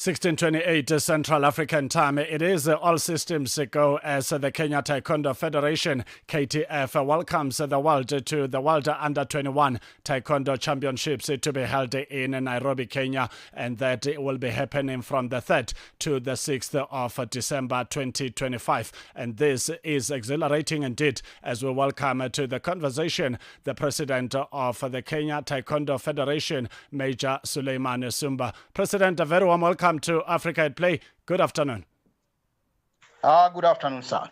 16:28 Central African Time. It is all systems go as the Kenya Taekwondo Federation, KTF, welcomes the world to the World Under-21 Taekwondo Championships to be held in Nairobi, Kenya, and that will be happening from the 3rd to the 6th of December 2025. And this is exhilarating indeed, as we welcome to the conversation the president of the Kenya Taekwondo Federation, Major Suleiman Sumba. President, a very warm welcome to Africa at Play. Good afternoon. Good afternoon, sir.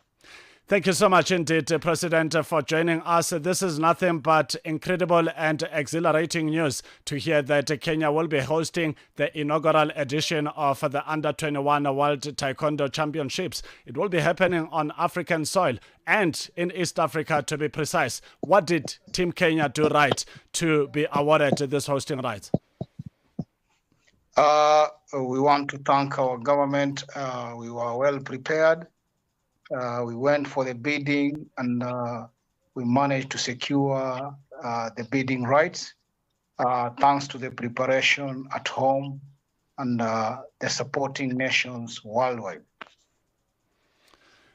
Thank you so much indeed, President, for joining us. This is nothing but incredible and exhilarating news to hear that Kenya will be hosting the inaugural edition of the Under-21 World Taekwondo Championships. It will be happening on African soil and in East Africa, to be precise. What did Team Kenya do right to be awarded this hosting rights? We want to thank our government. We were well prepared. We went for the bidding and we managed to secure the bidding rights thanks to the preparation at home and the supporting nations worldwide.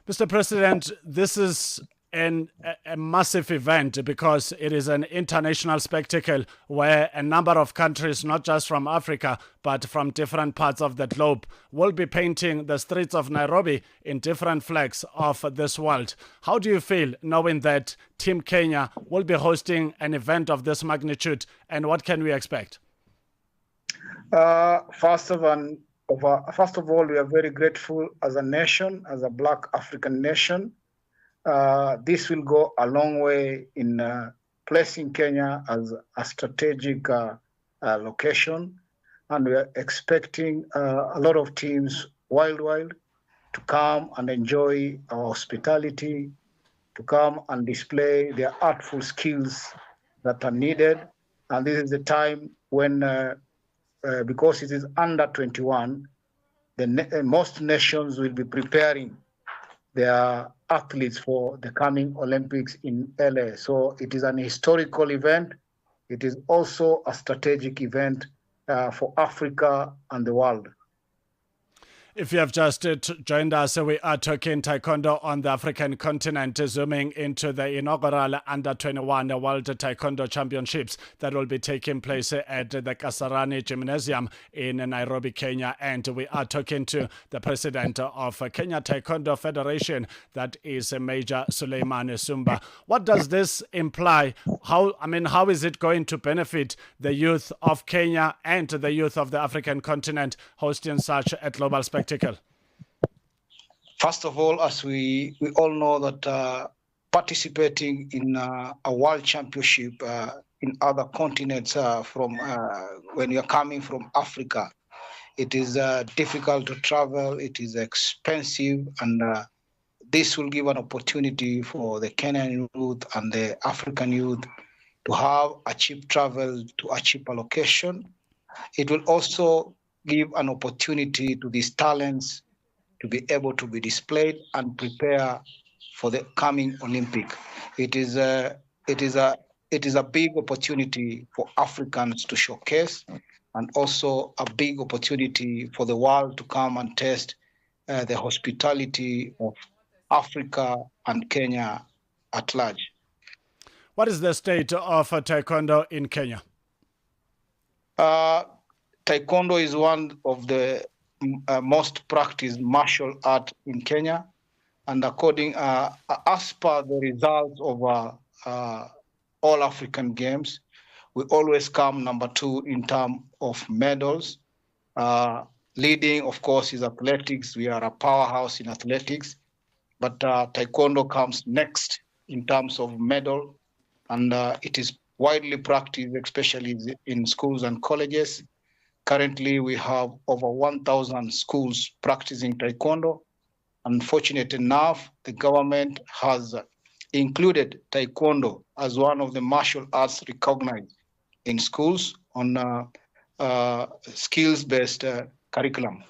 Mr. President, this is a massive event because it is an international spectacle where a number of countries, not just from Africa, but from different parts of the globe, will be painting the streets of Nairobi in different flags of this world. How do you feel knowing that Team Kenya will be hosting an event of this magnitude, and what can we expect? First of all, we are very grateful as a nation, as a Black African nation. This will go a long way in placing Kenya as a strategic location, and we are expecting a lot of teams worldwide to come and enjoy our hospitality, to come and display their artful skills that are needed. And this is the time when, because it is under 21, most nations will be preparing their athletes for the coming Olympics in LA. So it is an historical event. It is also a strategic event for Africa and the world. If you have just joined us, we are talking Taekwondo on the African continent, zooming into the inaugural Under-21 World Taekwondo Championships that will be taking place at the Kasarani Gymnasium in Nairobi, Kenya. And we are talking to the president of Kenya Taekwondo Federation, that is Major Suleiman Sumba. What does this imply? How is it going to benefit the youth of Kenya and the youth of the African continent hosting such a global spectacle? First of all, as we all know that participating in a world championship in other continents from when you're coming from Africa, it is difficult to travel, it is expensive, and this will give an opportunity for the Kenyan youth and the African youth to have a cheap travel to a cheaper location. It will also give an opportunity to these talents to be able to be displayed and prepare for the coming Olympic. It is a big opportunity for Africans to showcase, and also a big opportunity for the world to come and test the hospitality of Africa and Kenya at large. What is the state of Taekwondo in Kenya? Taekwondo is one of the most practiced martial art in Kenya, and according as per the results of all African games, we always come number 2 in terms of medals. Leading, of course, is athletics. We are a powerhouse in athletics, but Taekwondo comes next in terms of medal, and it is widely practiced, especially in schools and colleges. Currently, we have over 1,000 schools practicing Taekwondo. Unfortunately enough, the government has included Taekwondo as one of the martial arts recognized in schools on skills-based curriculum.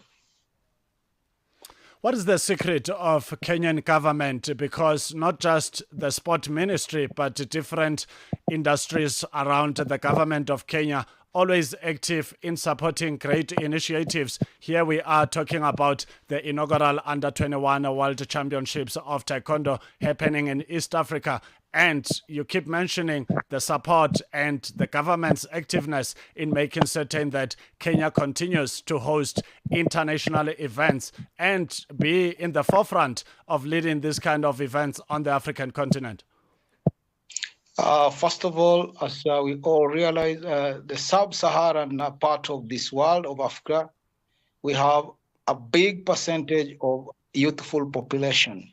What is the secret of Kenyan government? Because not just the sport ministry, but different industries around the government of Kenya always active in supporting great initiatives. Here we are talking about the inaugural Under-21 World Championships of Taekwondo happening in East Africa. And you keep mentioning the support and the government's activeness in making certain that Kenya continues to host international events and be in the forefront of leading this kind of events on the African continent. First of all, as we all realize, the sub-Saharan part of this world of Africa, we have a big percentage of youthful population.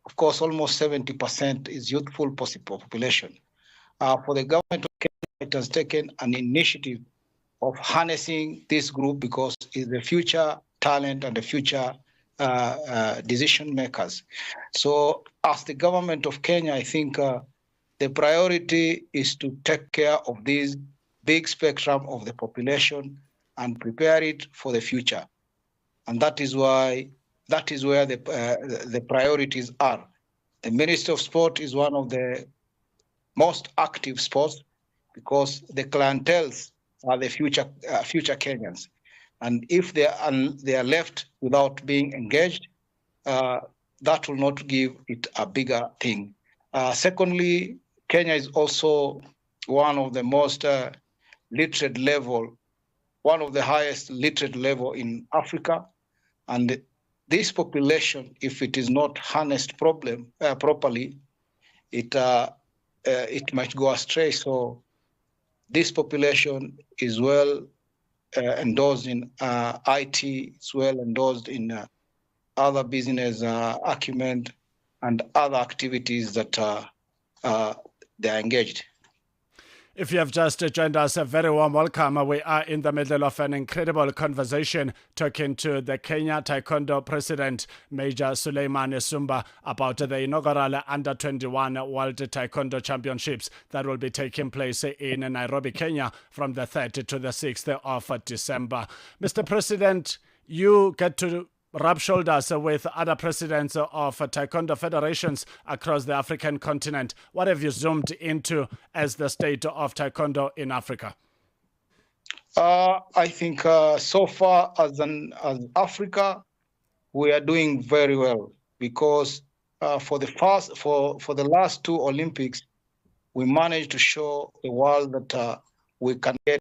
Of course, almost 70% is youthful population. For the government of Kenya, it has taken an initiative of harnessing this group because it's the future talent and the future decision makers. So as the government of Kenya, I think the priority is to take care of this big spectrum of the population and prepare it for the future. And that is where the priorities are. The Ministry of Sport is one of the most active sports because the clienteles are the future Kenyans. And if they are left without being engaged, that will not give it a bigger thing. Secondly, Kenya is also one of the most literate level, one of the highest literate level in Africa. And this population, if it is not harnessed properly, it might go astray. So this population is well endorsed in IT, it's well endorsed in other business acumen and other activities that they are engaged. If you have just joined us, a very warm welcome. We are in the middle of an incredible conversation talking to the Kenya Taekwondo president, Major Suleiman Sumba, about the inaugural Under-21 World Taekwondo Championships that will be taking place in Nairobi, Kenya from the 3rd to the 6th of December. Mr. President, you get to rub shoulders with other presidents of Taekwondo federations across the African continent. What have you zoomed into as the state of Taekwondo in Africa? I think so far as Africa, we are doing very well because for the last two Olympics, we managed to show the world that we can get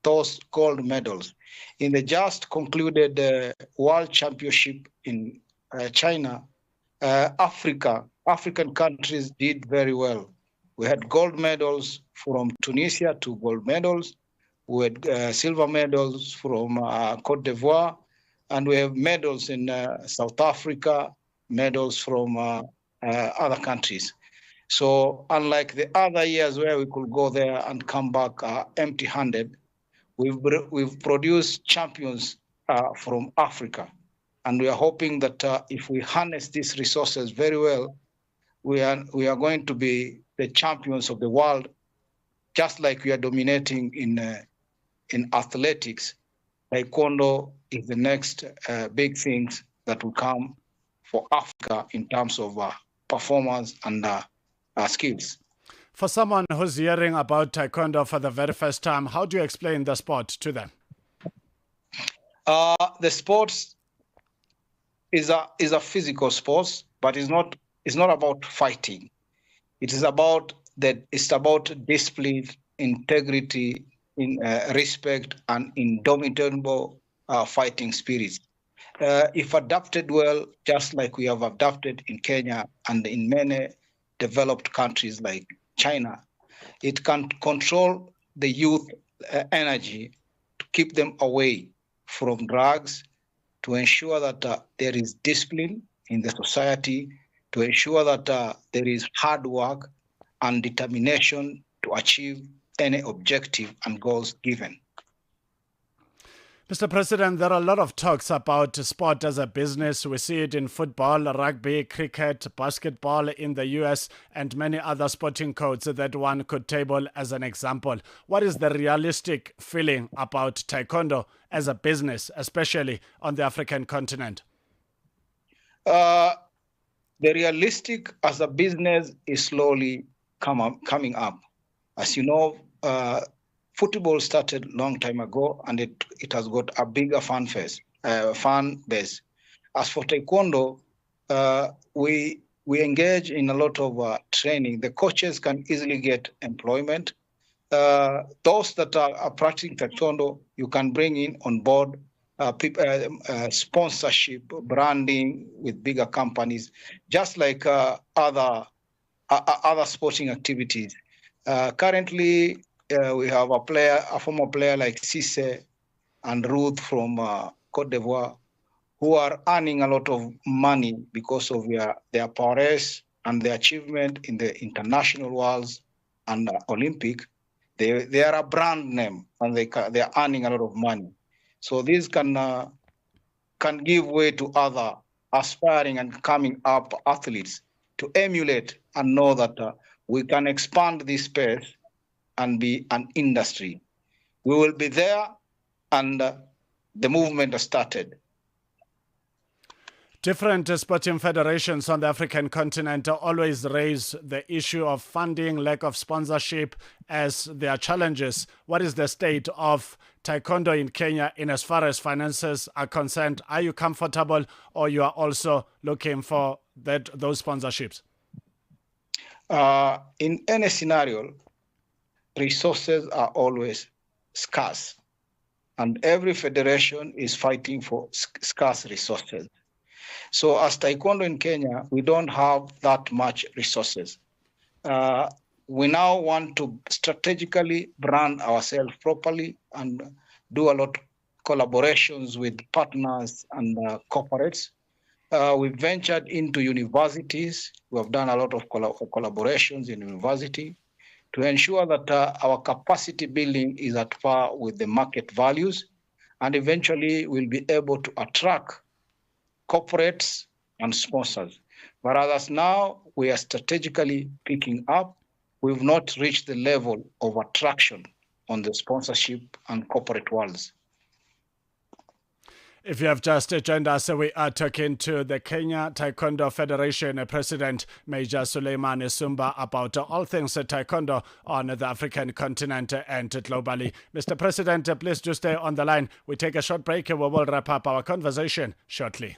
those gold medals. In the just concluded World Championship in China, African countries did very well. We had gold medals from Tunisia, 2 gold medals. We had silver medals from Cote d'Ivoire, and we have medals in South Africa, medals from other countries. So unlike the other years where we could go there and come back empty-handed, we've produced champions from Africa, and we are hoping that if we harness these resources very well, we are going to be the champions of the world, just like we are dominating in athletics. Taekwondo is the next big things that will come for Africa in terms of performance and skills. For someone who's hearing about Taekwondo for the very first time, how do you explain the sport to them? The sport is a physical sport, but it's not about fighting. It's about discipline, integrity, in respect, and indomitable fighting spirit. If adapted well, just like we have adapted in Kenya and in many developed countries like China, it can control the youth energy to keep them away from drugs, to ensure that there is discipline in the society, to ensure that there is hard work and determination to achieve any objective and goals given. Mr. President, there are a lot of talks about sport as a business. We see it in football, rugby, cricket, basketball in the US, and many other sporting codes that one could table as an example. What is the realistic feeling about Taekwondo as a business, especially on the African continent? The realistic as a business is slowly coming up. As you know, Football started long time ago, and it has got a bigger fan base. As for Taekwondo, we engage in a lot of training. The coaches can easily get employment. Those that are practicing Taekwondo, you can bring in on board sponsorship, branding with bigger companies, just like other sporting activities. Currently, we have a former player like Cisse and Ruth from Cote d'Ivoire, who are earning a lot of money because of their prowess and their achievement in the international worlds and Olympic. They are a brand name, and they are earning a lot of money. So these can give way to other aspiring and coming up athletes to emulate and know that we can expand this space and be an industry. We will be there, and the movement has started. Different sporting federations on the African continent always raise the issue of funding, lack of sponsorship as their challenges. What is the state of Taekwondo in Kenya in as far as finances are concerned? Are you comfortable, or you are also looking for those sponsorships? In any scenario, resources are always scarce, and every federation is fighting for scarce resources. So as Taekwondo in Kenya, we don't have that much resources. We now want to strategically brand ourselves properly and do a lot of collaborations with partners and corporates. We've ventured into universities. We have done a lot of collaborations in university to ensure that our capacity building is at par with the market values, and eventually we'll be able to attract corporates and sponsors. Whereas now we are strategically picking up, we've not reached the level of attraction on the sponsorship and corporate worlds. If you have just joined us, we are talking to the Kenya Taekwondo Federation President, Major Suleiman Sumba, about all things Taekwondo on the African continent and globally. Mr. President, please do stay on the line. We take a short break and we will wrap up our conversation shortly.